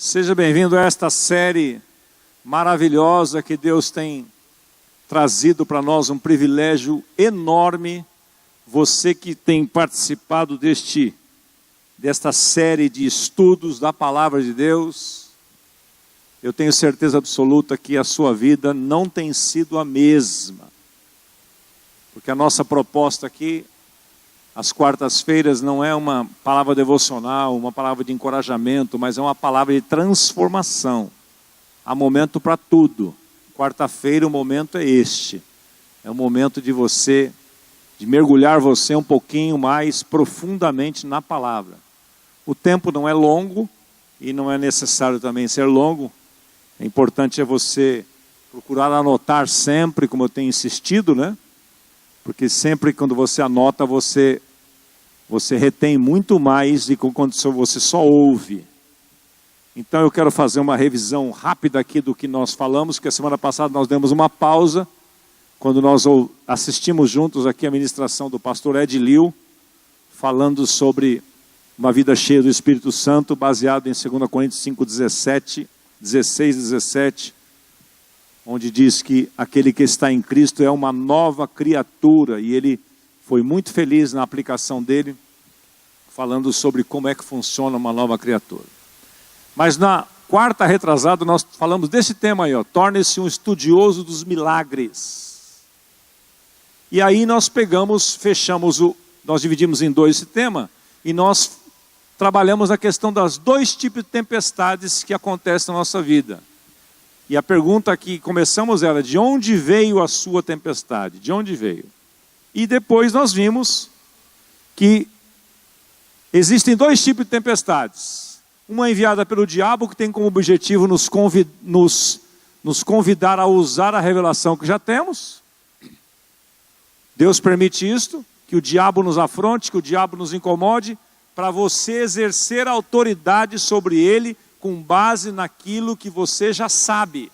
Seja bem-vindo a esta série maravilhosa que Deus tem trazido para nós, um privilégio enorme. Você que tem participado desta série de estudos da Palavra de Deus, eu tenho certeza absoluta que a sua vida não tem sido a mesma. Porque a nossa proposta aqui, às quartas-feiras, não é uma palavra devocional, uma palavra de encorajamento, mas é uma palavra de transformação. Há momento para tudo. Quarta-feira o momento é este. É o momento de mergulhar você um pouquinho mais profundamente na palavra. O tempo não é longo e não é necessário também ser longo. É importante você procurar anotar sempre, como eu tenho insistido, né? Porque sempre quando você anota, você retém muito mais do que quando você só ouve. Então eu quero fazer uma revisão rápida aqui do que nós falamos, que a semana passada nós demos uma pausa, quando nós assistimos juntos aqui a ministração do pastor Ed Liu, falando sobre uma vida cheia do Espírito Santo, baseado em 2 Coríntios 5, 16 e 17, onde diz que aquele que está em Cristo é uma nova criatura, e ele foi muito feliz na aplicação dele, falando sobre como é que funciona uma nova criatura. Mas na quarta retrasada nós falamos desse tema aí, torne-se um estudioso dos milagres. E aí nós nós dividimos em dois esse tema, e nós trabalhamos a questão das dois tipos de tempestades que acontecem na nossa vida. E a pergunta que começamos era: de onde veio a sua tempestade? De onde veio? E depois nós vimos que existem dois tipos de tempestades. Uma enviada pelo diabo, que tem como objetivo nos convidar a usar a revelação que já temos. Deus permite isto, que o diabo nos afronte, que o diabo nos incomode, para você exercer autoridade sobre ele, com base naquilo que você já sabe.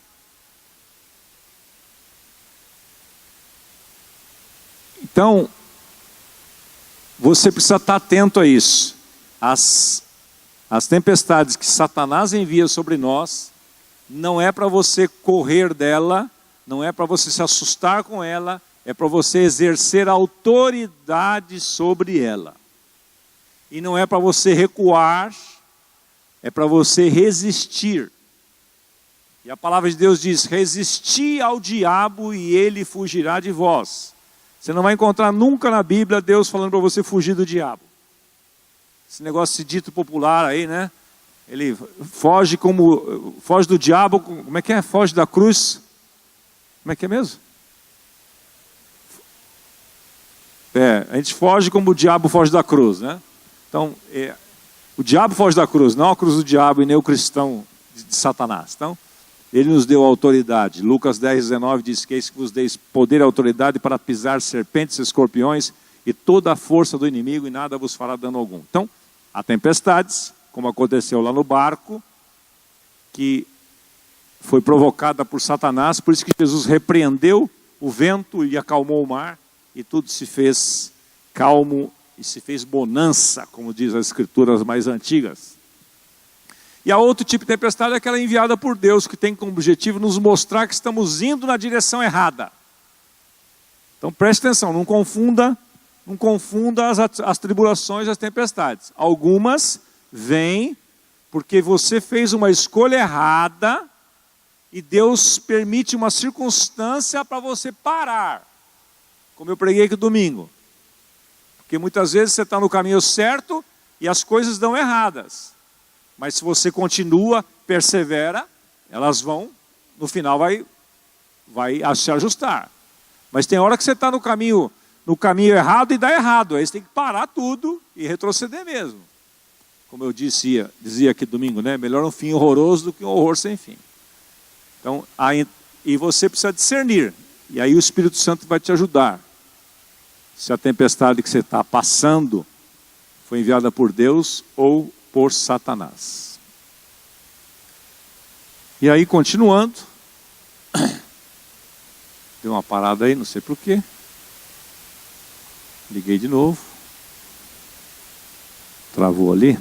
Então, você precisa estar atento a isso. As tempestades que Satanás envia sobre nós, não é para você correr dela, não é para você se assustar com ela, é para você exercer autoridade sobre ela. E não é para você recuar, é para você resistir. E a palavra de Deus diz: resisti ao diabo e ele fugirá de vós. Você não vai encontrar nunca na Bíblia Deus falando para você fugir do diabo. Esse negócio dito popular aí, né? Ele foge do diabo, como é que é? Foge da cruz. Como é que é mesmo? A gente foge como o diabo foge da cruz, né? Então, o diabo foge da cruz, não a cruz do diabo e nem o cristão de Satanás. Então, ele nos deu autoridade. Lucas 10, 19 diz que eis que vos deis poder e autoridade para pisar serpentes e escorpiões e toda a força do inimigo, e nada vos fará dano algum. Então, há tempestades, como aconteceu lá no barco, que foi provocada por Satanás, por isso que Jesus repreendeu o vento e acalmou o mar, e tudo se fez calmo e se fez bonança, como diz as escrituras mais antigas. E a outro tipo de tempestade é aquela enviada por Deus, que tem como objetivo nos mostrar que estamos indo na direção errada. Então preste atenção, não confunda as tribulações e as tempestades. Algumas vêm porque você fez uma escolha errada e Deus permite uma circunstância para você parar. Como eu preguei aqui domingo. Porque muitas vezes você está no caminho certo e as coisas dão erradas. Mas se você continua, persevera, elas vão, no final vai se ajustar. Mas tem hora que você está no caminho errado e dá errado. Aí você tem que parar tudo e retroceder mesmo. Como eu dizia aqui domingo, né? Melhor um fim horroroso do que um horror sem fim. Então, e você precisa discernir. E aí o Espírito Santo vai te ajudar. Se a tempestade que você está passando foi enviada por Deus ou por Satanás. E aí, continuando, deu uma parada aí, não sei porquê. Liguei de novo. Travou ali.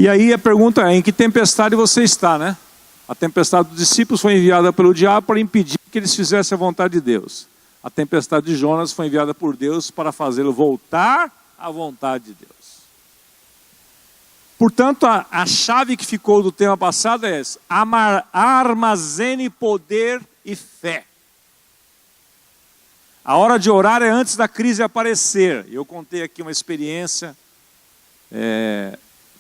E aí a pergunta é, em que tempestade você está, né? A tempestade dos discípulos foi enviada pelo diabo para impedir que eles fizessem a vontade de Deus. A tempestade de Jonas foi enviada por Deus para fazê-lo voltar à vontade de Deus. Portanto, a chave que ficou do tema passado é essa: armazene poder e fé. A hora de orar é antes da crise aparecer. Eu contei aqui uma experiência,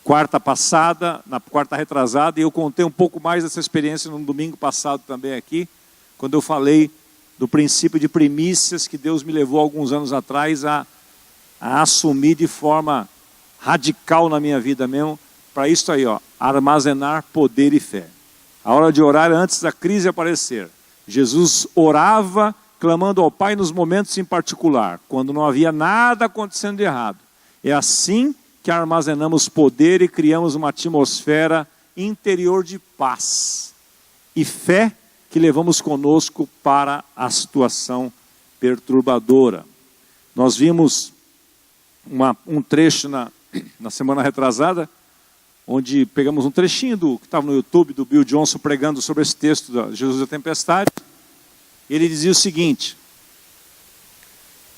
quarta passada, na quarta retrasada, e eu contei um pouco mais dessa experiência no domingo passado também aqui, quando eu falei do princípio de primícias que Deus me levou alguns anos atrás a assumir de forma radical na minha vida mesmo, para isso aí, ó, armazenar poder e fé. A hora de orar é antes da crise aparecer. Jesus orava clamando ao Pai nos momentos em particular, quando não havia nada acontecendo de errado. É assim que armazenamos poder e criamos uma atmosfera interior de paz e fé que levamos conosco para a situação perturbadora. Nós vimos um trecho na semana retrasada, onde pegamos um trechinho que estava no YouTube, do Bill Johnson, pregando sobre esse texto de Jesus da tempestade. Ele dizia o seguinte,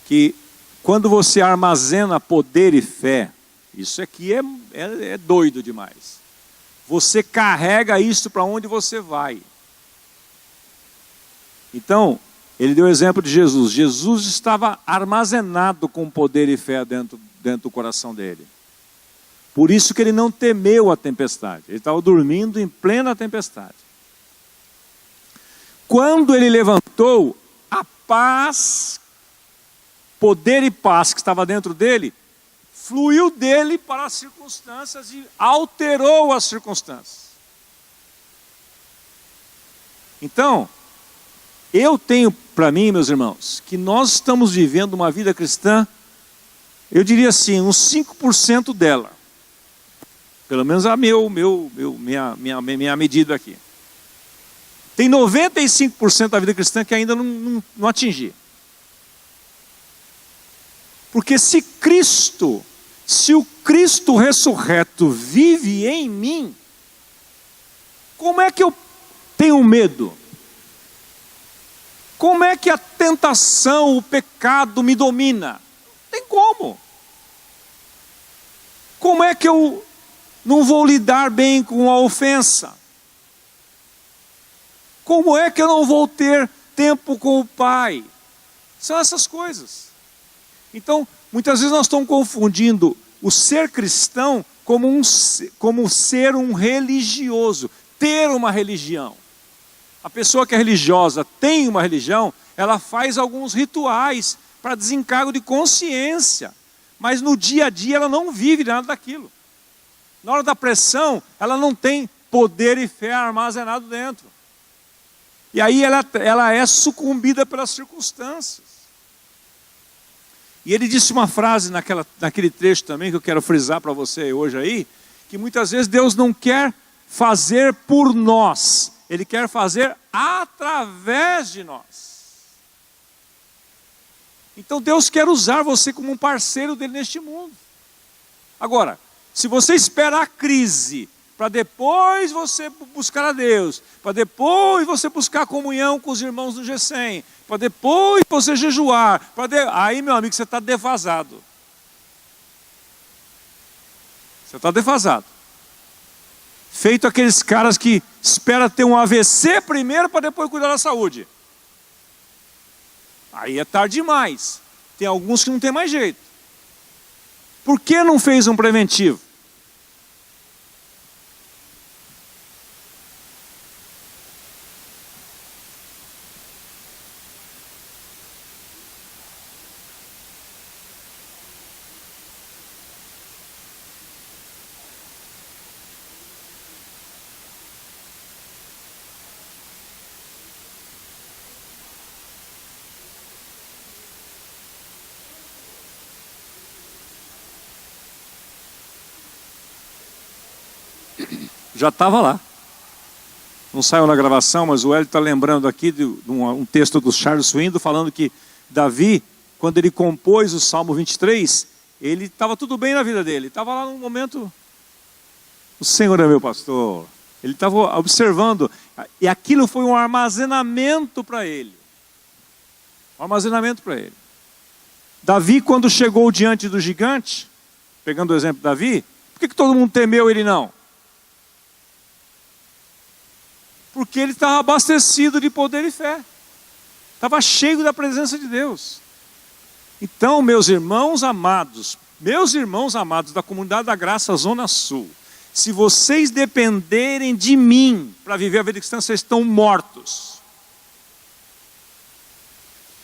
que quando você armazena poder e fé, isso aqui é doido demais. Você carrega isso para onde você vai. Então, ele deu o exemplo de Jesus. Jesus estava armazenado com poder e fé dentro do coração dele. Por isso que ele não temeu a tempestade. Ele estava dormindo em plena tempestade. Quando ele levantou, a paz, poder e paz que estava dentro dele, fluiu dele para as circunstâncias e alterou as circunstâncias. Então, eu tenho para mim, meus irmãos, que nós estamos vivendo uma vida cristã, eu diria assim, uns 5% dela. Pelo menos a minha medida aqui. Tem 95% da vida cristã que ainda não atingi. Porque se o Cristo ressurreto vive em mim, como é que eu tenho medo? Como é que a tentação, o pecado me domina? Não tem como. Como é que eu não vou lidar bem com a ofensa? Como é que eu não vou ter tempo com o Pai? São essas coisas. Então, muitas vezes nós estamos confundindo o ser cristão como ser um religioso, ter uma religião. A pessoa que é religiosa, tem uma religião, ela faz alguns rituais para desencargo de consciência, mas no dia a dia ela não vive nada daquilo. Na hora da pressão, ela não tem poder e fé armazenado dentro. E aí ela é sucumbida pelas circunstâncias. E ele disse uma frase naquele trecho também, que eu quero frisar para você hoje aí, que muitas vezes Deus não quer fazer por nós, Ele quer fazer através de nós. Então Deus quer usar você como um parceiro dele neste mundo. Agora, se você espera a crise para depois você buscar a Deus, para depois você buscar comunhão com os irmãos do G100, para depois você jejuar, aí, meu amigo, você está defasado. Você está defasado. Feito aqueles caras que esperam ter um AVC primeiro para depois cuidar da saúde. Aí é tarde demais. Tem alguns que não tem mais jeito. Por que não fez um preventivo? Já estava lá. Não saiu na gravação, mas o Hélio está lembrando aqui de um texto do Charles Swindoll falando que Davi, quando ele compôs o Salmo 23, ele estava tudo bem na vida dele. Estava lá num momento O Senhor é meu pastor. Ele estava observando, e aquilo foi um armazenamento para ele. Um armazenamento para ele. Davi, quando chegou diante do gigante, pegando o exemplo de Davi, por que todo mundo temeu ele não? Porque ele estava abastecido de poder e fé. Estava cheio da presença de Deus. Então, meus irmãos amados da comunidade da Graça Zona Sul, se vocês dependerem de mim para viver a vida cristã, vocês estão mortos.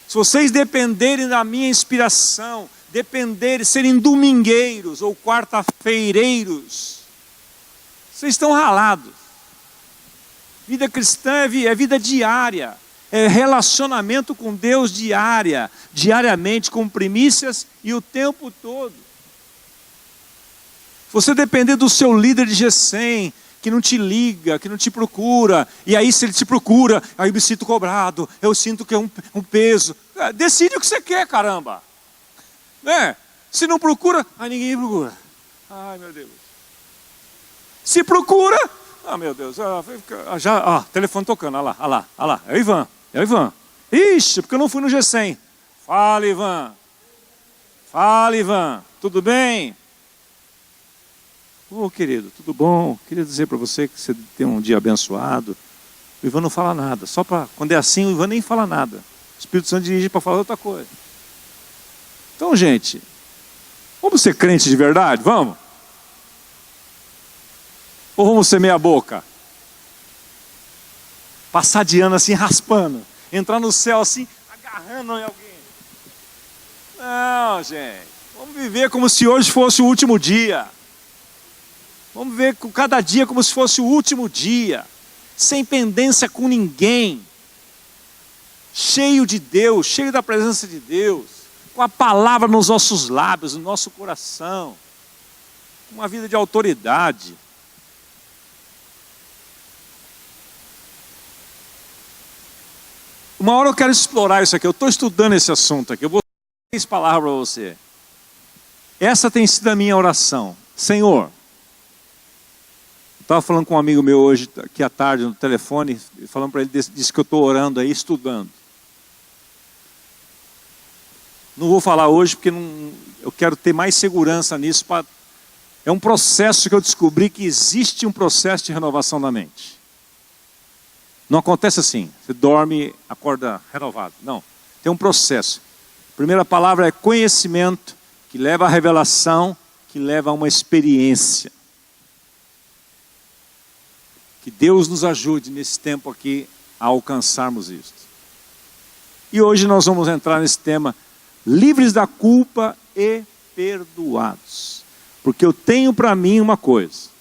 Se vocês dependerem da minha inspiração, serem domingueiros ou quarta-feireiros, vocês estão ralados. Vida cristã é vida diária, é relacionamento com Deus diariamente, com primícias e o tempo todo. Se você depender do seu líder de G100, que não te liga, que não te procura, e aí se ele te procura, aí eu me sinto cobrado, eu sinto que é um peso. Decide o que você quer, caramba. Se não procura, aí ninguém procura. Ai, meu Deus. Se procura, meu Deus, telefone tocando, olha lá, é o Ivan. Ixi, porque eu não fui no G100. Fala, Ivan, tudo bem? Ô, querido, tudo bom? Queria dizer para você que você tem um dia abençoado. O Ivan não fala nada, quando é assim, o Ivan nem fala nada. O Espírito Santo dirige para falar outra coisa. Então, gente, vamos ser crentes de verdade? Vamos? Ou vamos ser meia boca? Passar de ano assim, raspando. Entrar no céu assim, agarrando em alguém. Não, gente. Vamos viver como se hoje fosse o último dia. Vamos ver cada dia como se fosse o último dia. Sem pendência com ninguém. Cheio de Deus, cheio da presença de Deus. Com a palavra nos nossos lábios, no nosso coração. Uma vida de autoridade. Uma hora eu quero explorar isso aqui. Eu estou estudando esse assunto aqui. Eu vou dar 3 palavras para você. Essa tem sido a minha oração. Senhor, eu estava falando com um amigo meu hoje, aqui à tarde, no telefone, falando para ele, disse que eu estou orando aí, estudando. Não vou falar hoje porque eu quero ter mais segurança nisso. É um processo que eu descobri que existe um processo de renovação da mente. Não acontece assim, você dorme, acorda renovado. Não, tem um processo. A primeira palavra é conhecimento, que leva à revelação, que leva a uma experiência. Que Deus nos ajude nesse tempo aqui a alcançarmos isso. E hoje nós vamos entrar nesse tema, livres da culpa e perdoados. Porque eu tenho para mim uma coisa.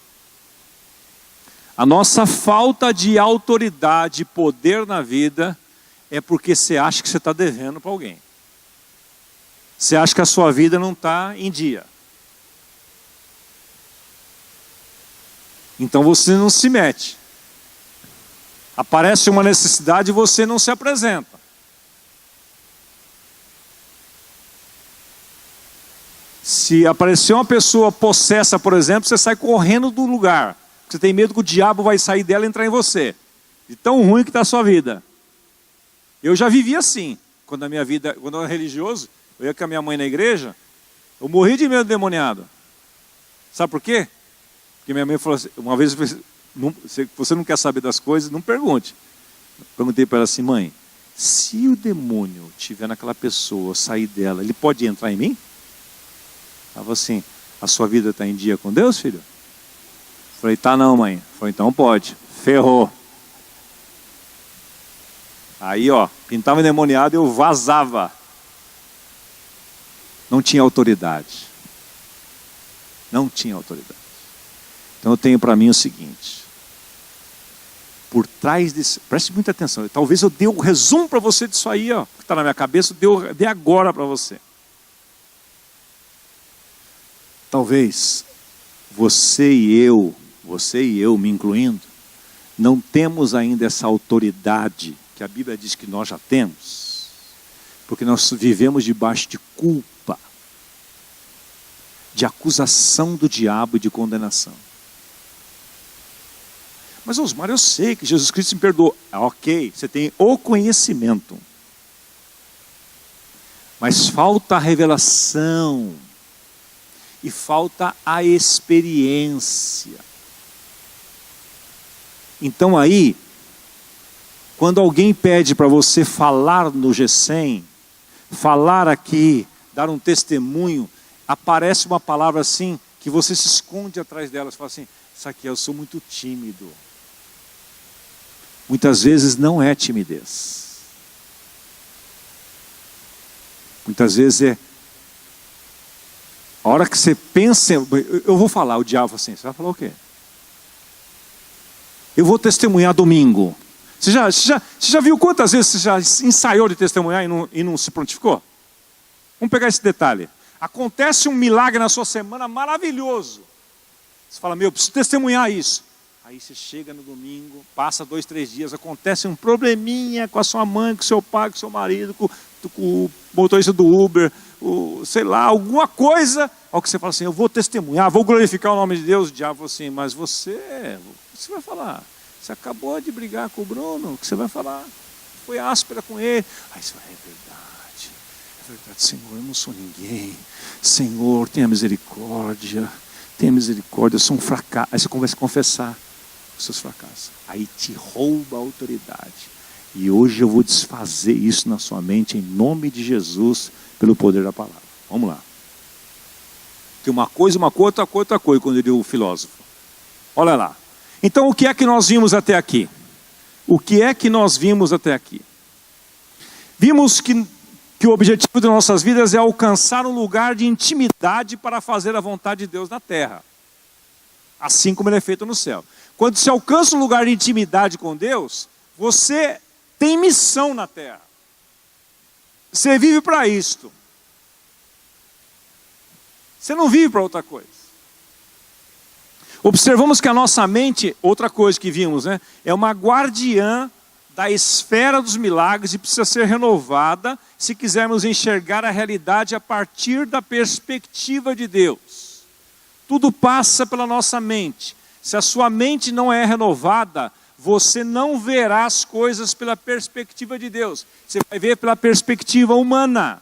A nossa falta de autoridade e poder na vida é porque você acha que você está devendo para alguém. Você acha que a sua vida não está em dia. Então você não se mete. Aparece uma necessidade e você não se apresenta. Se aparecer uma pessoa possessa, por exemplo, você sai correndo do lugar. Você tem medo que o diabo vai sair dela e entrar em você. De tão ruim que está a sua vida. Eu já vivi assim. Quando eu era religioso, eu ia com a minha mãe na igreja, eu morri de medo do demoniado. Sabe por quê? Porque minha mãe falou assim, uma vez, se você não quer saber das coisas, não pergunte. Eu perguntei para ela assim, mãe, se o demônio estiver naquela pessoa, sair dela, ele pode entrar em mim? Ela falou assim, a sua vida está em dia com Deus, filho? Falei, tá não, mãe. Falei, então pode. Ferrou. Aí, pintava endemoniado e eu vazava. Não tinha autoridade. Não tinha autoridade. Então eu tenho para mim o seguinte. Por trás desse... Preste muita atenção. Talvez eu dê um resumo para você disso aí, que está na minha cabeça, eu dei agora para você. Talvez você e eu, me incluindo, não temos ainda essa autoridade que a Bíblia diz que nós já temos, porque nós vivemos debaixo de culpa, de acusação do diabo e de condenação. Mas Osmar, eu sei que Jesus Cristo me perdoou. Ok, você tem o conhecimento. Mas falta a revelação. E falta a experiência. Então aí, quando alguém pede para você falar no G100, falar aqui, dar um testemunho, aparece uma palavra assim, que você se esconde atrás dela. Você fala assim, Saquiel, eu sou muito tímido. Muitas vezes não é timidez. Muitas vezes é... A hora que você pensa, eu vou falar, o diabo assim, você vai falar o quê? Eu vou testemunhar domingo. Você já viu quantas vezes você já ensaiou de testemunhar e não se prontificou? Vamos pegar esse detalhe. Acontece um milagre na sua semana maravilhoso. Você fala, meu, eu preciso testemunhar isso. Aí você chega no domingo, passa 2, 3 dias, acontece um probleminha com a sua mãe, com o seu pai, com o seu marido, com o motorista do Uber, sei lá, alguma coisa. Ao que você fala assim, eu vou testemunhar, vou glorificar o nome de Deus. O diabo fala assim, mas você vai falar, você acabou de brigar com o Bruno, o que você vai falar? Foi áspera com ele. Aí você vai, é verdade, Senhor, eu não sou ninguém. Senhor, tenha misericórdia, eu sou um fracasso. Aí você começa a confessar os seus fracassos. Aí te rouba a autoridade. E hoje eu vou desfazer isso na sua mente, em nome de Jesus, pelo poder da palavra. Vamos lá. Que uma coisa, outra coisa, quando diria o filósofo. Olha lá. Então o que é que nós vimos até aqui? O que é que nós vimos até aqui? Vimos que o objetivo de nossas vidas é alcançar um lugar de intimidade para fazer a vontade de Deus na terra. Assim como ele é feito no céu. Quando se alcança um lugar de intimidade com Deus, você tem missão na terra. Você vive para isto. Você não vive para outra coisa. Observamos que a nossa mente, outra coisa que vimos, né, é uma guardiã da esfera dos milagres e precisa ser renovada se quisermos enxergar a realidade a partir da perspectiva de Deus. Tudo passa pela nossa mente. Se a sua mente não é renovada, você não verá as coisas pela perspectiva de Deus. Você vai ver pela perspectiva humana.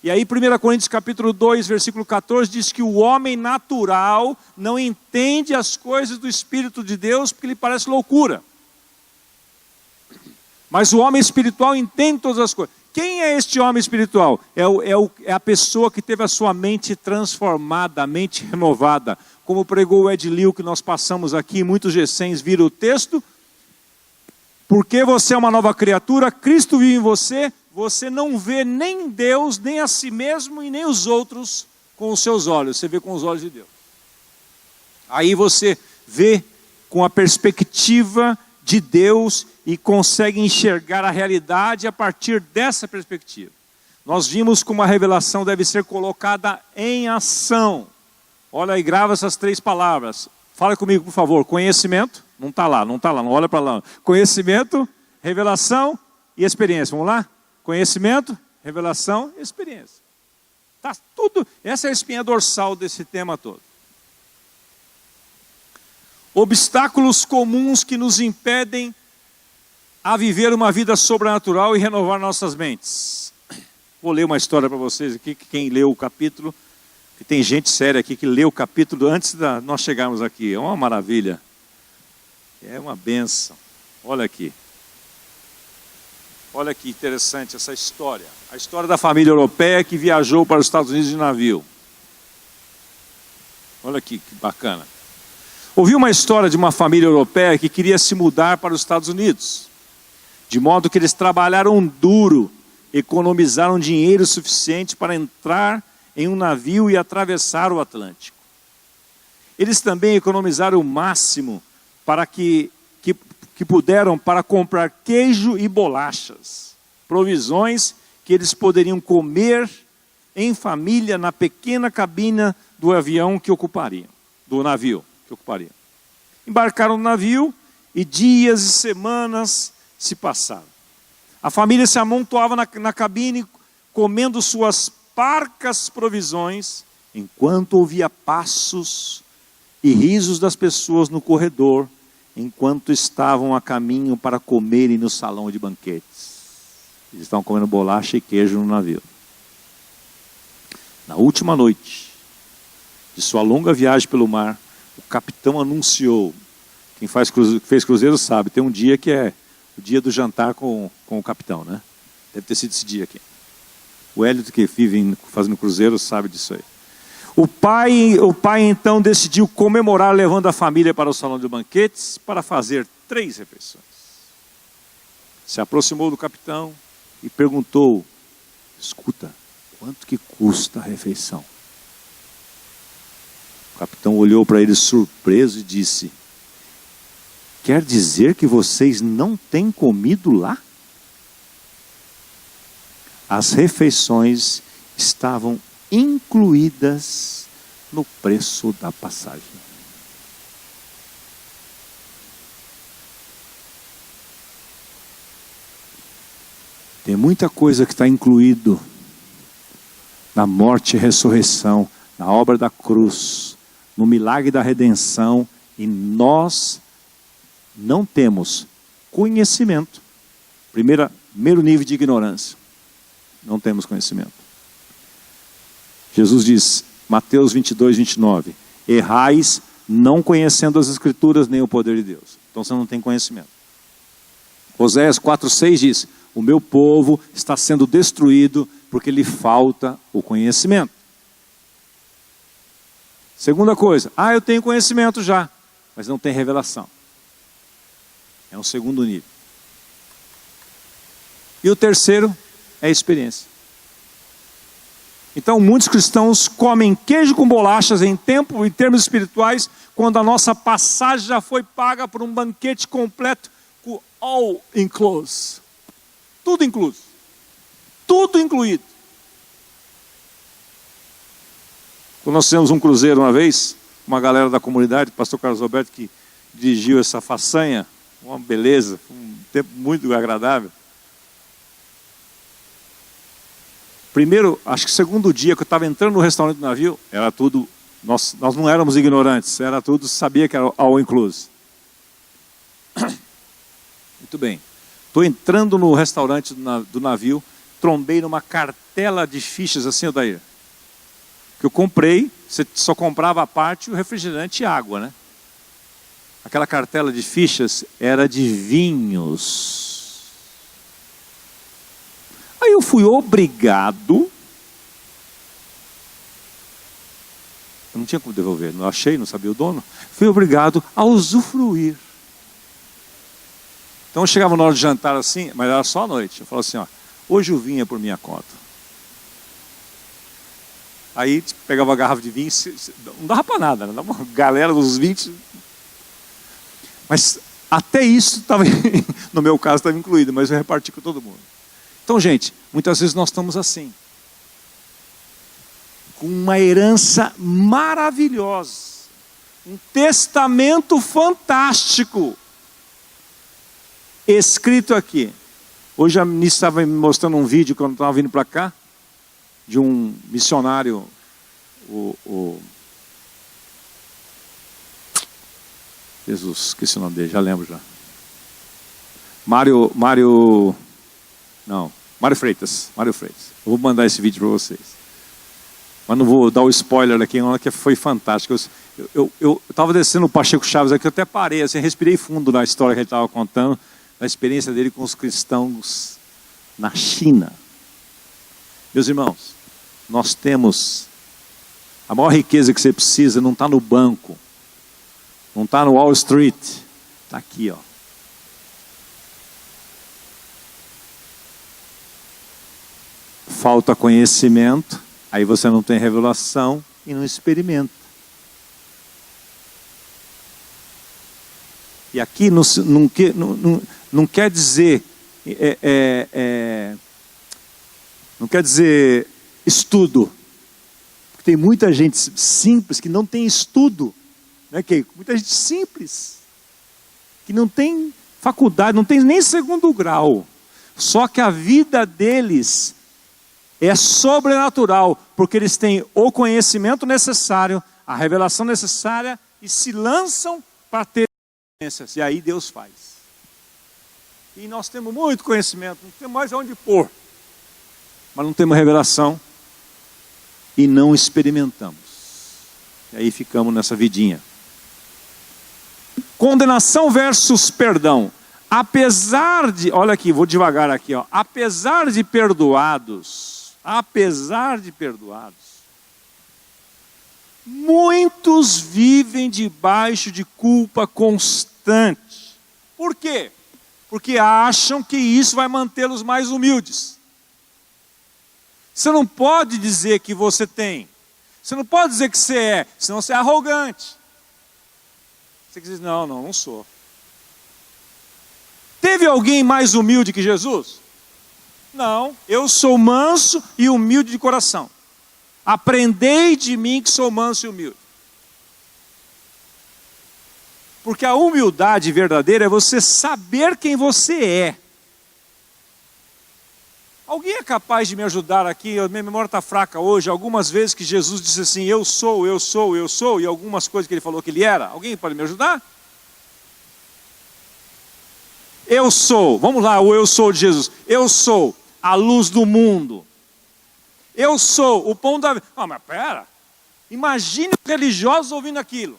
E aí 1 Coríntios capítulo 2, versículo 14, diz que o homem natural não entende as coisas do Espírito de Deus porque lhe parece loucura. Mas o homem espiritual entende todas as coisas. Quem é este homem espiritual? É a pessoa que teve a sua mente transformada, a mente renovada. Como pregou o Ed Liu, que nós passamos aqui, muitos G100s viram o texto. Porque você é uma nova criatura, Cristo vive em você, você não vê nem Deus, nem a si mesmo e nem os outros com os seus olhos. Você vê com os olhos de Deus. Aí você vê com a perspectiva de Deus e consegue enxergar a realidade a partir dessa perspectiva. Nós vimos como a revelação deve ser colocada em ação. Olha aí, grava essas 3 palavras. Fala comigo, por favor. Conhecimento, não está lá, não olha para lá. Conhecimento, revelação e experiência. Vamos lá? Conhecimento, revelação e experiência. Tá tudo. Essa é a espinha dorsal desse tema todo. Obstáculos comuns que nos impedem a viver uma vida sobrenatural e renovar nossas mentes. Vou ler uma história para vocês aqui, que quem leu o capítulo, que tem gente séria aqui que leu o capítulo antes de nós chegarmos aqui. É uma maravilha. É uma bênção. Olha aqui. Olha que interessante essa história. A história da família europeia que viajou para os Estados Unidos de navio. Olha aqui que bacana. Ouvi uma história de uma família europeia que queria se mudar para os Estados Unidos. De modo que eles trabalharam duro, economizaram dinheiro suficiente para entrar em um navio e atravessar o Atlântico. Eles também economizaram o máximo para que puderam para comprar queijo e bolachas, provisões que eles poderiam comer em família na pequena cabina do avião que ocupariam, do navio que ocupariam. Embarcaram no navio e dias e semanas se passaram. A família se amontoava na cabine comendo suas parcas provisões, enquanto ouvia passos e risos das pessoas no corredor enquanto estavam a caminho para comerem no salão de banquetes. Eles estavam comendo bolacha e queijo no navio. Na última noite de sua longa viagem pelo mar, o capitão anunciou, quem fez cruzeiro sabe, tem um dia que é o dia do jantar com o capitão, né? Deve ter sido esse dia aqui. O Hélio que vive fazendo cruzeiro sabe disso aí. O pai então decidiu comemorar levando a família para o salão de banquetes para fazer 3 refeições. Se aproximou do capitão e perguntou: escuta, quanto que custa a refeição? O capitão olhou para ele surpreso e disse: quer dizer que vocês não têm comido lá? As refeições estavam incluídas no preço da passagem. Tem muita coisa que está incluído na morte e ressurreição, na obra da cruz, no milagre da redenção, e nós não temos conhecimento. Primeiro nível de ignorância. Não temos conhecimento. Jesus diz, Mateus 22, 29, errais não conhecendo as Escrituras nem o poder de Deus. Então você não tem conhecimento. Oséias 4,6 diz, o meu povo está sendo destruído porque lhe falta o conhecimento. Segunda coisa, eu tenho conhecimento já, mas não tem revelação. É um segundo nível. E o terceiro é a experiência. Então muitos cristãos comem queijo com bolachas em termos espirituais, quando a nossa passagem já foi paga por um banquete completo, com all inclusive. Tudo incluso. Tudo incluído. Quando nós fizemos um cruzeiro uma vez, uma galera da comunidade, o pastor Carlos Alberto que dirigiu essa façanha, uma beleza, um tempo muito agradável. Primeiro, acho que segundo dia que eu estava entrando no restaurante do navio, era tudo, nós não éramos ignorantes, era tudo, sabia que era all inclusive. Muito bem. Estou entrando no restaurante do navio, trombei numa cartela de fichas assim, Odair, que eu comprei, você só comprava a parte o refrigerante e água, né? Aquela cartela de fichas era de vinhos. Aí eu fui obrigado, eu não tinha como devolver, não achei, não sabia o dono, fui obrigado a usufruir. Então eu chegava na hora de jantar assim, mas era só à noite, eu falava assim, hoje o vinho é por minha conta. Aí pegava a garrafa de vinho, não dava para nada, né? Dava uma galera dos 20. Mas até isso estava, no meu caso estava incluído, mas eu reparti com todo mundo. Então, gente, muitas vezes nós estamos assim, com uma herança maravilhosa, um testamento fantástico, escrito aqui. Hoje a ministra estava me mostrando um vídeo, quando eu estava vindo para cá, de um missionário, Jesus, esqueci o nome dele, já lembro já. Mário Freitas. Eu vou mandar esse vídeo para vocês. Mas não vou dar o spoiler aqui, que foi fantástico. Eu estava descendo o Pacheco Chaves aqui, eu até parei, assim, respirei fundo na história que ele estava contando, da experiência dele com os cristãos na China. Meus irmãos, nós temos a maior riqueza que você precisa, não está no banco, não está no Wall Street, está aqui, Falta conhecimento, aí você não tem revelação e não experimenta. E aqui não quer dizer não quer dizer estudo, porque tem muita gente simples que não tem estudo, né, Keiko? Muita gente simples que não tem faculdade, não tem nem segundo grau, só que a vida deles é sobrenatural, porque eles têm o conhecimento necessário, a revelação necessária e se lançam para ter E aí Deus faz. E nós temos muito conhecimento, não temos mais aonde pôr. Mas não temos revelação e não experimentamos. E aí ficamos nessa vidinha. Condenação versus perdão. Apesar de, olha aqui, vou devagar aqui, ó. Apesar de perdoados, muitos vivem debaixo de culpa constante. Por quê? Porque acham que isso vai mantê-los mais humildes. Você não pode dizer que você tem. Você não pode dizer que você é, senão você é arrogante. Você diz, não sou. Teve alguém mais humilde que Jesus? Não, eu sou manso e humilde de coração. Aprendei de mim que sou manso e humilde. Porque a humildade verdadeira é você saber quem você é. Alguém é capaz de me ajudar aqui? Minha memória está fraca hoje. Algumas vezes que Jesus disse assim, eu sou, e algumas coisas que ele falou que ele era. Alguém pode me ajudar? Eu sou, vamos lá, o eu sou de Jesus. Eu sou a luz do mundo. Eu sou o pão da vida. Mas pera, imagine os religiosos ouvindo aquilo.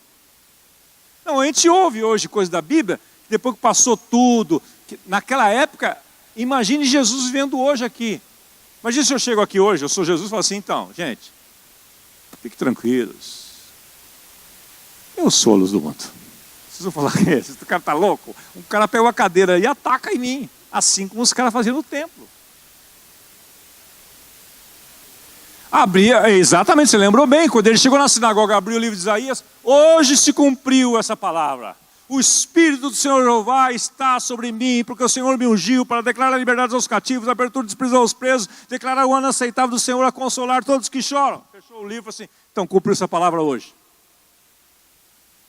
Não, a gente ouve hoje coisas da Bíblia, depois que passou tudo, que naquela época, imagine Jesus vivendo hoje aqui. Imagine se eu chego aqui hoje, eu sou Jesus e falo assim, então, gente, fiquem tranquilos. Eu sou a luz do mundo. Vocês vão falar que esse cara está louco? Um cara pegou a cadeira e ataca em mim, assim como os caras faziam no templo. Abria, exatamente, você lembrou bem, quando ele chegou na sinagoga, abriu o livro de Isaías, hoje se cumpriu essa palavra. O Espírito do Senhor Jeová está sobre mim, porque o Senhor me ungiu para declarar a liberdade aos cativos, a abertura dos prisões aos presos, declarar o ano aceitável do Senhor a consolar todos que choram. Fechou o livro assim, então cumpriu essa palavra hoje.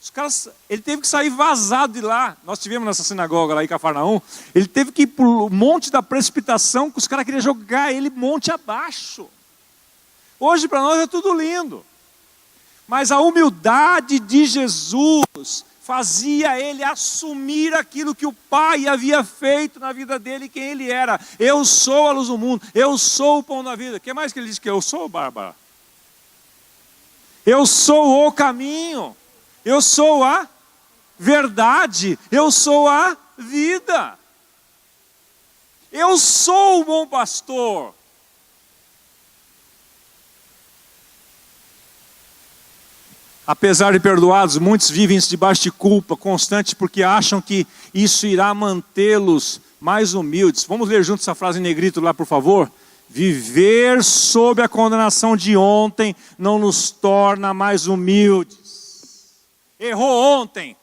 Os caras, ele teve que sair vazado de lá. Nós tivemos nessa sinagoga lá em Cafarnaum, ele teve que ir para o monte da precipitação, que os caras queriam jogar ele monte abaixo. Hoje para nós é tudo lindo. Mas a humildade de Jesus fazia ele assumir aquilo que o Pai havia feito na vida dele, quem ele era. Eu sou a luz do mundo, eu sou o pão da vida. O que mais que ele disse que eu sou, Bárbara? Eu sou o caminho, eu sou a verdade, eu sou a vida. Eu sou o bom pastor. Apesar de perdoados, muitos vivem debaixo de culpa constante porque acham que isso irá mantê-los mais humildes. Vamos ler juntos essa frase em negrito lá, por favor? Viver sob a condenação de ontem não nos torna mais humildes. Errou ontem.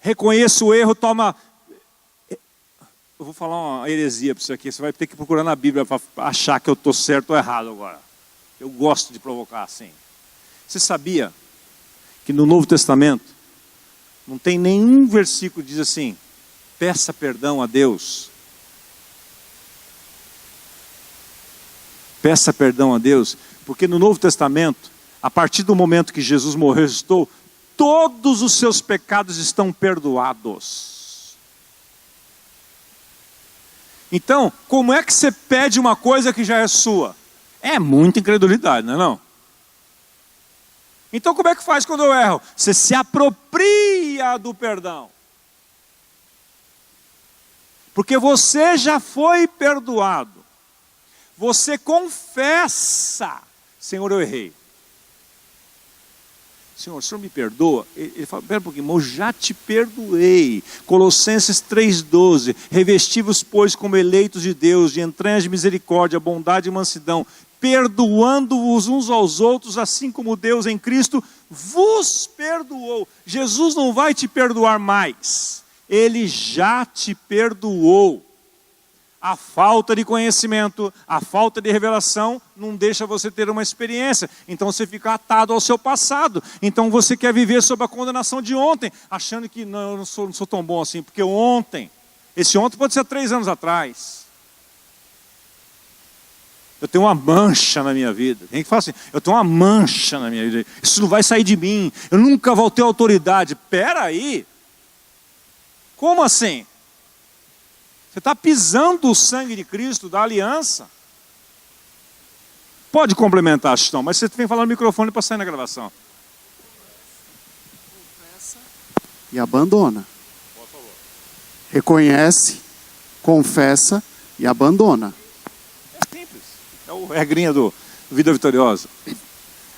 Reconheça o erro, toma... Eu vou falar uma heresia para você aqui. Você vai ter que procurar na Bíblia para achar que eu estou certo ou errado agora. Eu gosto de provocar assim. Você sabia que no Novo Testamento não tem nenhum versículo que diz assim, peça perdão a Deus. Peça perdão a Deus, porque no Novo Testamento, a partir do momento que Jesus morreu e ressuscitou, todos os seus pecados estão perdoados. Então, como é que você pede uma coisa que já é sua? É muita incredulidade, não é não? Então como é que faz quando eu erro? Você se apropria do perdão. Porque você já foi perdoado. Você confessa, Senhor, eu errei. Senhor, o Senhor me perdoa? Ele fala, pera um pouquinho, eu já te perdoei. Colossenses 3,12, revesti-vos, pois, como eleitos de Deus, de entranhas de misericórdia, bondade e mansidão, perdoando-vos uns aos outros, assim como Deus em Cristo vos perdoou. Jesus não vai te perdoar mais, Ele já te perdoou. A falta de conhecimento, a falta de revelação não deixa você ter uma experiência. Então você fica atado ao seu passado. Então você quer viver sob a condenação de ontem, achando que não, eu não sou tão bom assim, porque esse ontem pode ser 3 anos atrás. Eu tenho uma mancha na minha vida. Tem que falar assim, eu tenho uma mancha na minha vida. Isso não vai sair de mim. Eu nunca vou ter autoridade. Espera aí. Como assim? Você está pisando o sangue de Cristo, da aliança. Pode complementar, Chitão, mas você tem que falar no microfone para sair na gravação. Confessa e abandona. Por favor. Reconhece, confessa e abandona. É simples. É o regrinha do Vida Vitoriosa.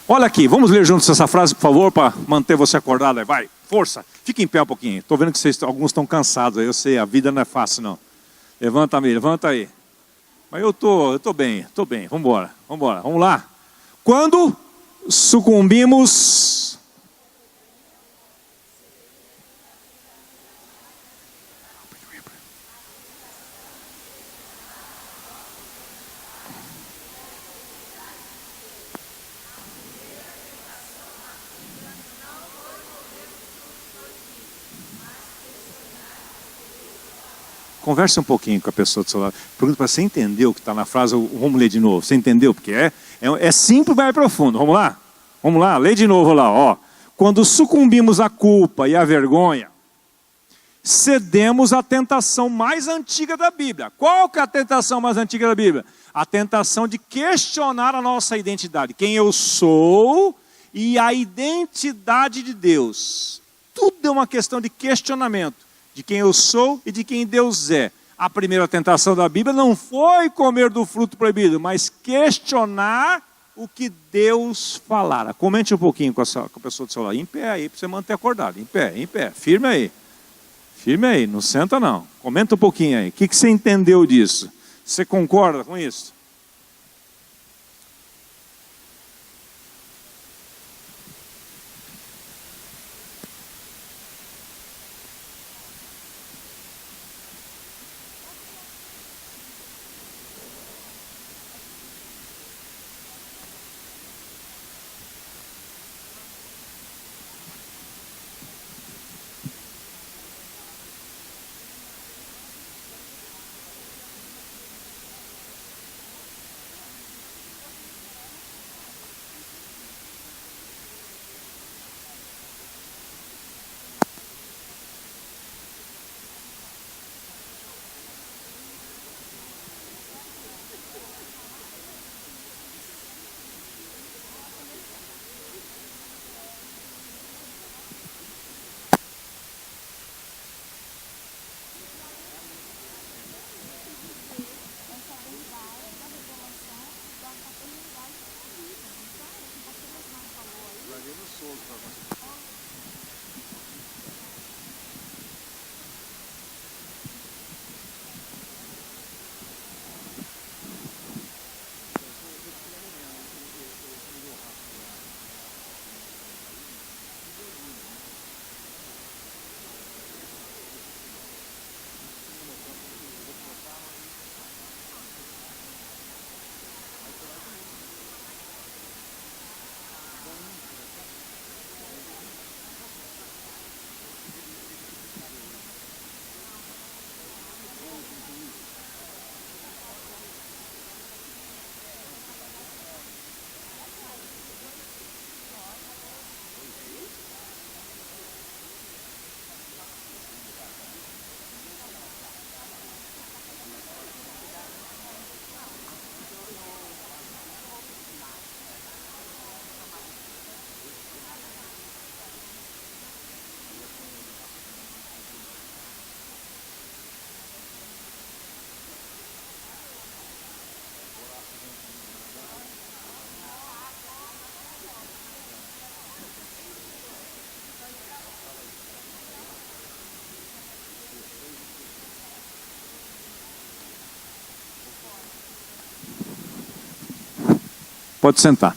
Olha aqui, vamos ler juntos essa frase, por favor, para manter você acordado. Vai, força. Fique em pé um pouquinho. Estou vendo que alguns estão cansados. Eu sei, a vida não é fácil, não. Levanta aí. Mas eu tô bem. Vamos embora. Vamos lá. Quando sucumbimos... Converse um pouquinho com a pessoa do seu lado. Pergunta para você, entendeu o que está na frase? Vamos ler de novo. Você entendeu? Porque é simples, mas é profundo. Vamos lá, lê de novo lá. Ó. Quando sucumbimos à culpa e à vergonha, cedemos à tentação mais antiga da Bíblia. Qual que é a tentação mais antiga da Bíblia? A tentação de questionar a nossa identidade. Quem eu sou e a identidade de Deus. Tudo é uma questão de questionamento. De quem eu sou e de quem Deus é. A primeira tentação da Bíblia não foi comer do fruto proibido, mas questionar o que Deus falara. Comente um pouquinho com a pessoa do seu lado. Em pé aí, para você manter acordado. Em pé. Firme aí, não senta não. Comenta um pouquinho aí. O que você entendeu disso? Você concorda com isso? Pode sentar.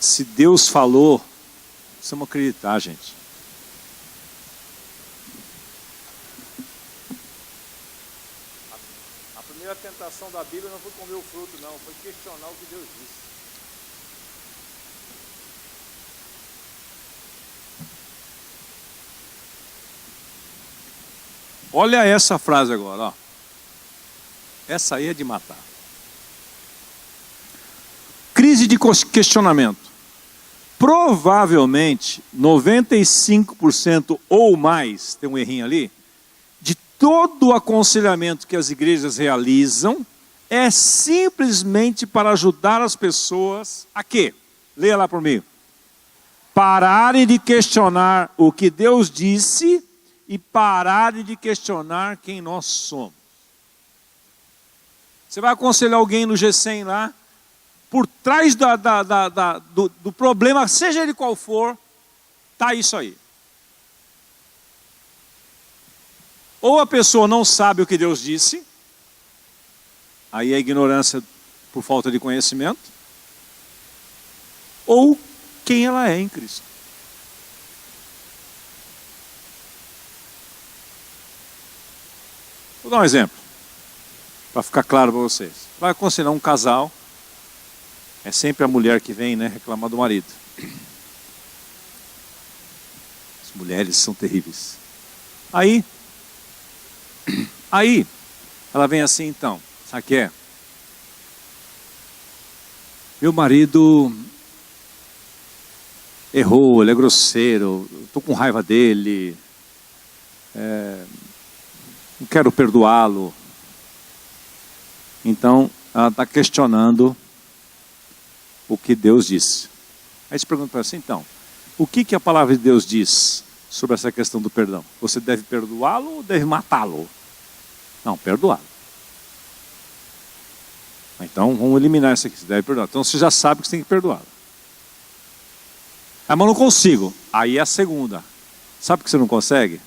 Se Deus falou, precisamos acreditar, gente. A primeira tentação da Bíblia não foi comer o fruto, não. Foi questionar o que Deus disse. Olha essa frase agora, ó. Essa aí é de matar. Crise de questionamento. Provavelmente, 95% ou mais, tem um errinho ali, de todo o aconselhamento que as igrejas realizam é simplesmente para ajudar as pessoas a quê? Leia lá por mim. Pararem de questionar o que Deus disse e pararem de questionar quem nós somos. Você vai aconselhar alguém no G100 lá, por trás do problema, seja ele qual for, está isso aí. Ou a pessoa não sabe o que Deus disse, aí é ignorância por falta de conhecimento, ou quem ela é em Cristo. Vou dar um exemplo, para ficar claro para vocês. Vai aconselhar um casal, é sempre a mulher que vem, né, reclamar do marido. As mulheres são terríveis. Aí, ela vem assim, então, sabe o que é? Meu marido errou, ele é grosseiro, estou com raiva dele, não quero perdoá-lo. Então, ela está questionando o que Deus disse. Aí você pergunta para ela assim, então, o que a palavra de Deus diz sobre essa questão do perdão? Você deve perdoá-lo ou deve matá-lo? Não, perdoá-lo. Então, vamos eliminar isso aqui, você deve perdoar. Então, você já sabe que você tem que perdoá-lo. Ah, mas não consigo. Aí é a segunda. Sabe por que você não consegue?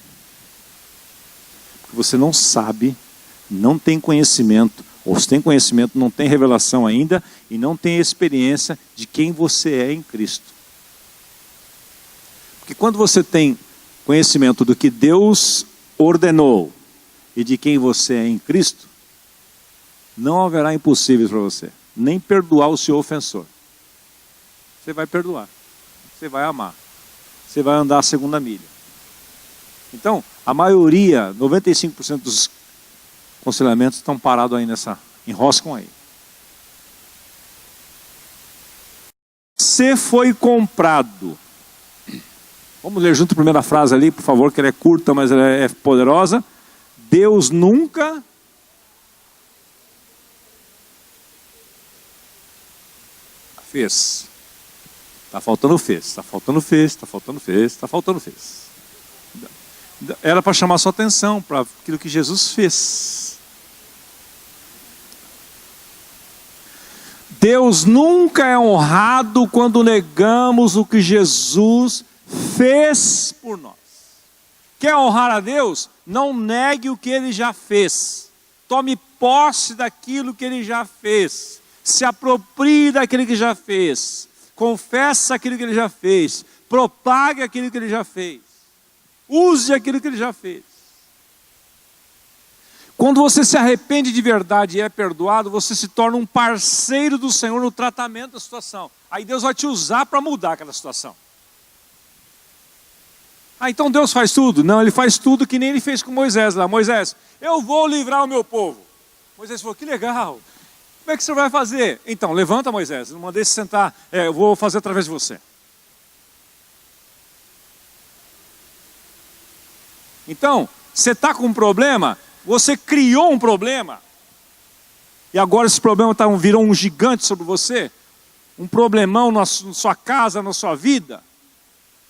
Porque você não sabe, não tem conhecimento, ou se tem conhecimento, não tem revelação ainda, e não tem experiência de quem você é em Cristo. Porque quando você tem conhecimento do que Deus ordenou, e de quem você é em Cristo, não haverá impossíveis para você, nem perdoar o seu ofensor. Você vai perdoar, você vai amar, você vai andar a segunda milha. Então, a maioria, 95% dos aconselhamentos estão parados aí nessa, enroscam aí. Você foi comprado. Vamos ler junto a primeira frase ali, por favor, que ela é curta, mas ela é poderosa. Deus nunca fez. Está faltando fez, está faltando fez, está faltando fez, está faltando fez. Era para chamar sua atenção para aquilo que Jesus fez. Deus nunca é honrado quando negamos o que Jesus fez por nós. Quer honrar a Deus? Não negue o que Ele já fez. Tome posse daquilo que Ele já fez. Se aproprie daquilo que já fez. Confesse aquilo que Ele já fez. Propague aquilo que Ele já fez. Use aquilo que Ele já fez. Quando você se arrepende de verdade e é perdoado, você se torna um parceiro do Senhor no tratamento da situação. Aí Deus vai te usar para mudar aquela situação. Ah, então Deus faz tudo? Não, Ele faz tudo que nem Ele fez com Moisés lá. Moisés, eu vou livrar o meu povo. Moisés falou, que legal. Como é que você vai fazer? Então, levanta, Moisés, não mandei você sentar, eu vou fazer através de você. Então, você está com um problema, você criou um problema, e agora esse problema virou um gigante sobre você, um problemão na sua casa, na sua vida.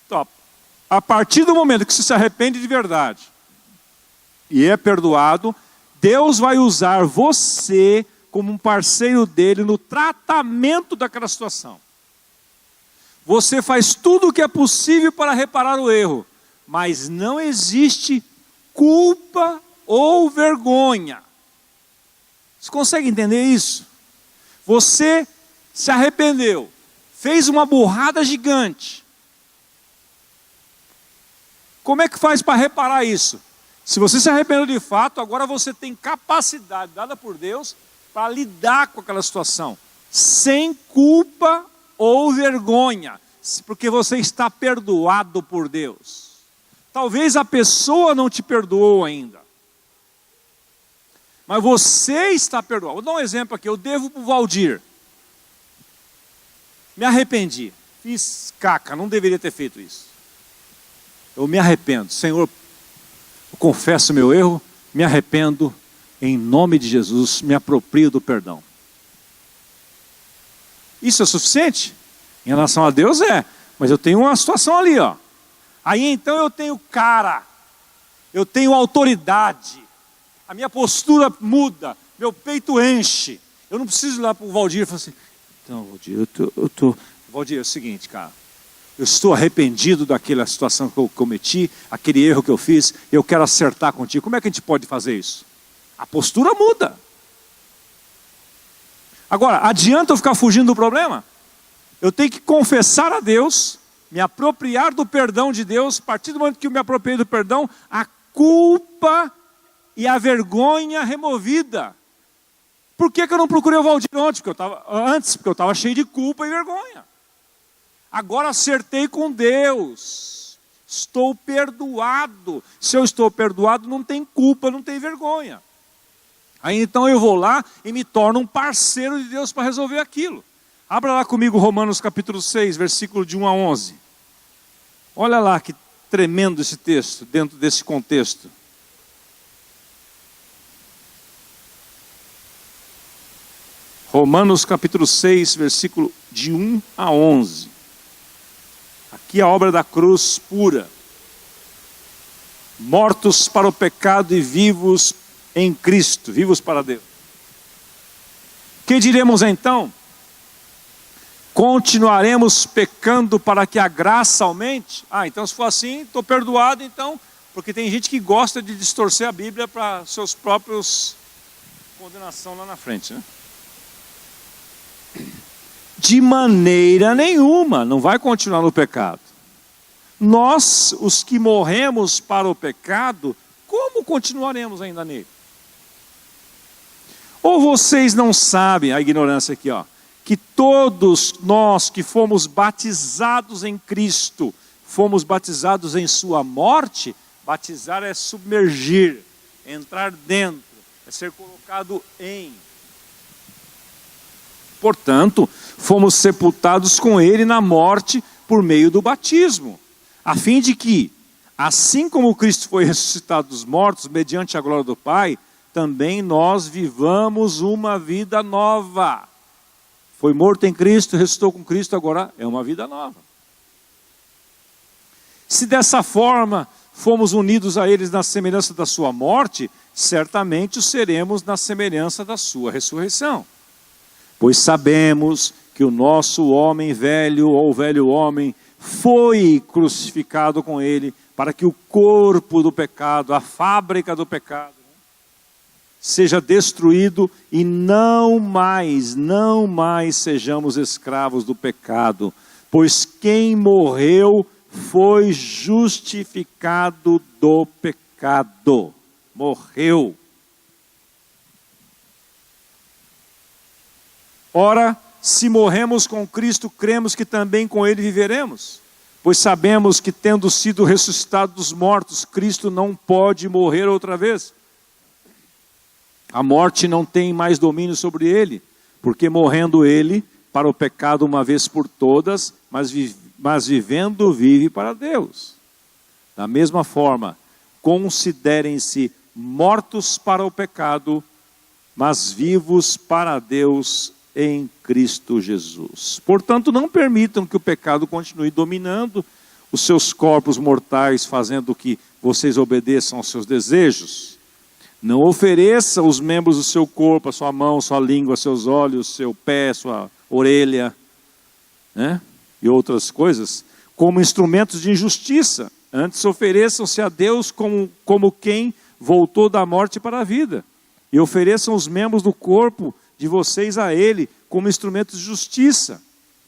Então, a partir do momento que você se arrepende de verdade e é perdoado, Deus vai usar você como um parceiro dele no tratamento daquela situação. Você faz tudo o que é possível para reparar o erro, mas não existe culpa ou vergonha. Você consegue entender isso? Você se arrependeu, fez uma burrada gigante. Como é que faz para reparar isso? Se você se arrependeu de fato, agora você tem capacidade dada por Deus para lidar com aquela situação, sem culpa ou vergonha, porque você está perdoado por Deus. Talvez a pessoa não te perdoou ainda, Mas você está perdoado. Vou dar um exemplo aqui. Eu devo para o Valdir. Me arrependi. Fiz caca, não deveria ter feito isso. Eu me arrependo. Senhor, eu confesso meu erro, me arrependo. Em nome de Jesus, me aproprio do perdão. Isso é suficiente? Em relação a Deus é. Mas eu tenho uma situação ali, ó. Aí então eu tenho cara. Eu tenho autoridade. A minha postura muda. Meu peito enche. Eu não preciso ir lá para o Valdir e falar assim, então, Valdir, Valdir, é o seguinte, cara. Eu estou arrependido daquela situação que eu cometi, aquele erro que eu fiz, eu quero acertar contigo. Como é que a gente pode fazer isso? A postura muda. Agora, adianta eu ficar fugindo do problema? Eu tenho que confessar a Deus, me apropriar do perdão de Deus. A partir do momento que eu me apropriei do perdão, a culpa e a vergonha removida. Por que eu não procurei o Valdir antes? Porque eu estava cheio de culpa e vergonha. Agora acertei com Deus. Estou perdoado. Se eu estou perdoado, não tem culpa, não tem vergonha. Aí então eu vou lá e me torno um parceiro de Deus para resolver aquilo. Abra lá comigo Romanos capítulo 6, versículo de 1 a 11. Olha lá que tremendo esse texto, dentro desse contexto. Romanos capítulo 6, versículo de 1 a 11. Aqui a obra da cruz pura. Mortos para o pecado e vivos em Cristo, vivos para Deus. Que diremos então? Continuaremos pecando para que a graça aumente? Então se for assim, estou perdoado então, porque tem gente que gosta de distorcer a Bíblia para seus próprios condenação lá na frente, né? De maneira nenhuma, não vai continuar no pecado. Nós, os que morremos para o pecado, como continuaremos ainda nele? Ou vocês não sabem, a ignorância aqui, ó, que todos nós que fomos batizados em Cristo, fomos batizados em sua morte? Batizar é submergir, entrar dentro, é ser colocado em. Portanto, fomos sepultados com ele na morte por meio do batismo, a fim de que, assim como Cristo foi ressuscitado dos mortos, mediante a glória do Pai, também nós vivamos uma vida nova. Foi morto em Cristo, ressuscitou com Cristo, agora é uma vida nova. Se dessa forma fomos unidos a eles na semelhança da sua morte, certamente o seremos na semelhança da sua ressurreição. Pois sabemos que o nosso homem velho, ou velho homem, foi crucificado com ele, para que o corpo do pecado, a fábrica do pecado, seja destruído e não mais sejamos escravos do pecado. Pois quem morreu foi justificado do pecado. Morreu. Ora, se morremos com Cristo, cremos que também com ele viveremos. Pois sabemos que, tendo sido ressuscitado dos mortos, Cristo não pode morrer outra vez. A morte não tem mais domínio sobre ele, porque morrendo ele para o pecado uma vez por todas, mas vivendo vive para Deus. Da mesma forma, considerem-se mortos para o pecado, mas vivos para Deus em Cristo Jesus. Portanto, não permitam que o pecado continue dominando os seus corpos mortais, fazendo que vocês obedeçam aos seus desejos. Não ofereça os membros do seu corpo, a sua mão, sua língua, seus olhos, seu pé, sua orelha, né? E outras coisas, como instrumentos de injustiça. Antes ofereçam-se a Deus como quem voltou da morte para a vida. E ofereçam os membros do corpo de vocês a ele como instrumentos de justiça.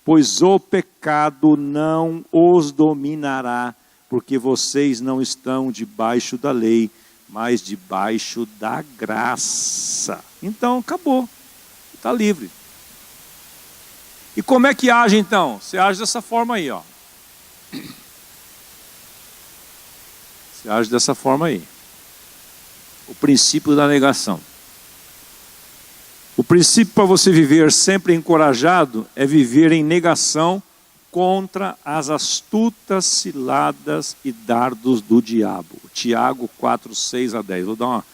Pois o pecado não os dominará, porque vocês não estão debaixo da lei, mas debaixo da graça. Então acabou, está livre. E como é que age então? Você age dessa forma aí, ó. Você age dessa forma aí. O princípio da negação. O princípio para você viver sempre encorajado é viver em negação contra as astutas ciladas e dardos do diabo. Tiago 4, 6 a 10. Vou dar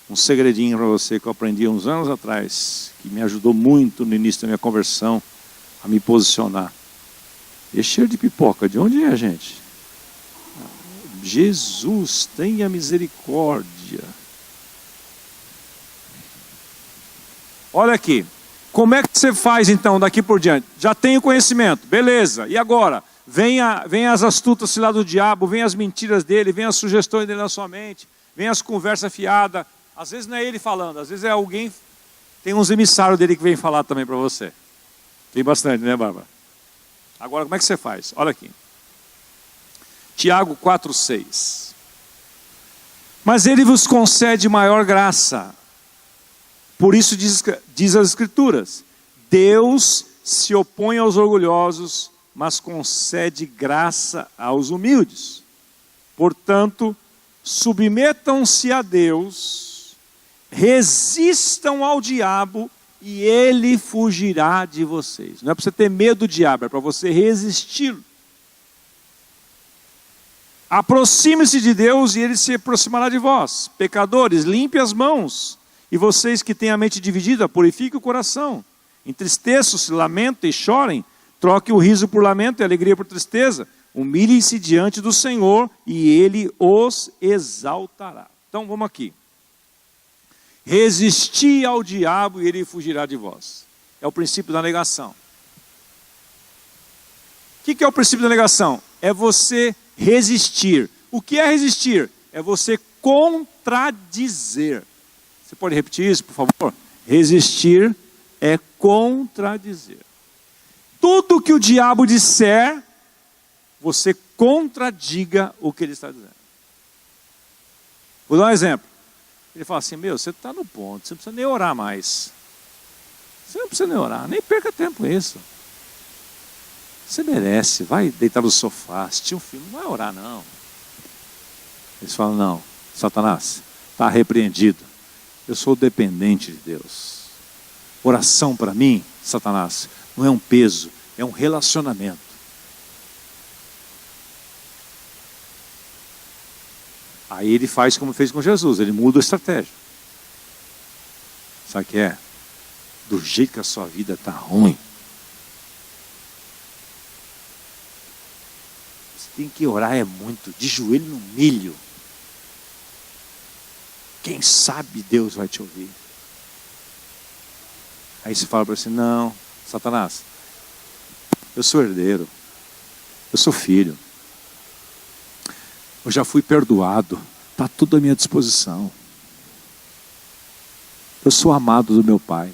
um segredinho para você que eu aprendi uns anos atrás, que me ajudou muito no início da minha conversão a me posicionar. E é cheiro de pipoca. De onde é, gente? Jesus, tenha misericórdia. Olha aqui. Como é que você faz então daqui por diante? Já tenho conhecimento, beleza. E agora? Vem as astutas lá do diabo, vem as mentiras dele, vem as sugestões dele na sua mente, vem as conversas fiadas. Às vezes não é ele falando, às vezes é alguém, tem uns emissários dele que vem falar também para você. Tem bastante, né, Bárbara? Agora, como é que você faz? Olha aqui. Tiago 4, 6. Mas ele vos concede maior graça. Por isso diz as Escrituras, Deus se opõe aos orgulhosos, mas concede graça aos humildes. Portanto, submetam-se a Deus, resistam ao diabo e ele fugirá de vocês. Não é para você ter medo do diabo, é para você resistir. Aproxime-se de Deus e ele se aproximará de vós. Pecadores, limpe as mãos. E vocês que têm a mente dividida, purifiquem o coração. Entristeçam-se, lamentem e chorem. Troque o riso por lamento e a alegria por tristeza. Humilhem-se diante do Senhor e Ele os exaltará. Então vamos aqui. Resisti ao diabo e ele fugirá de vós. É o princípio da negação. O que é o princípio da negação? É você resistir. O que é resistir? É você contradizer. Você pode repetir isso, por favor? Resistir é contradizer. Tudo que o diabo disser, você contradiga o que ele está dizendo. Vou dar um exemplo. Ele fala assim, você está no ponto, você não precisa nem orar mais. Você não precisa nem orar, nem perca tempo com isso. Você merece, vai deitar no sofá, assistir um filme, não vai orar não. Eles falam, não, Satanás, está repreendido. Eu sou dependente de Deus. Oração para mim, Satanás, não é um peso, é um relacionamento. Aí ele faz como fez com Jesus, ele muda a estratégia. Sabe o que é? Do jeito que a sua vida está ruim, você tem que orar muito, de joelho no milho. Quem sabe Deus vai te ouvir. Aí você fala para você, não, Satanás, eu sou herdeiro, eu sou filho, eu já fui perdoado, está tudo à minha disposição. Eu sou amado do meu Pai.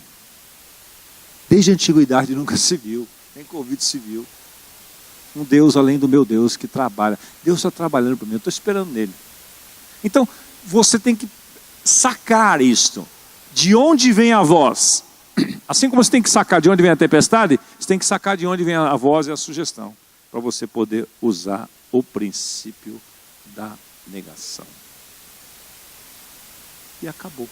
Desde a antiguidade nunca se viu, nem convite se viu. Um Deus além do meu Deus que trabalha. Deus está trabalhando para mim, eu estou esperando nele. Então, você tem que sacar isto. De onde vem a voz? Assim como você tem que sacar de onde vem a tempestade, você tem que sacar de onde vem a voz e a sugestão, para você poder usar o princípio da negação. E acabou.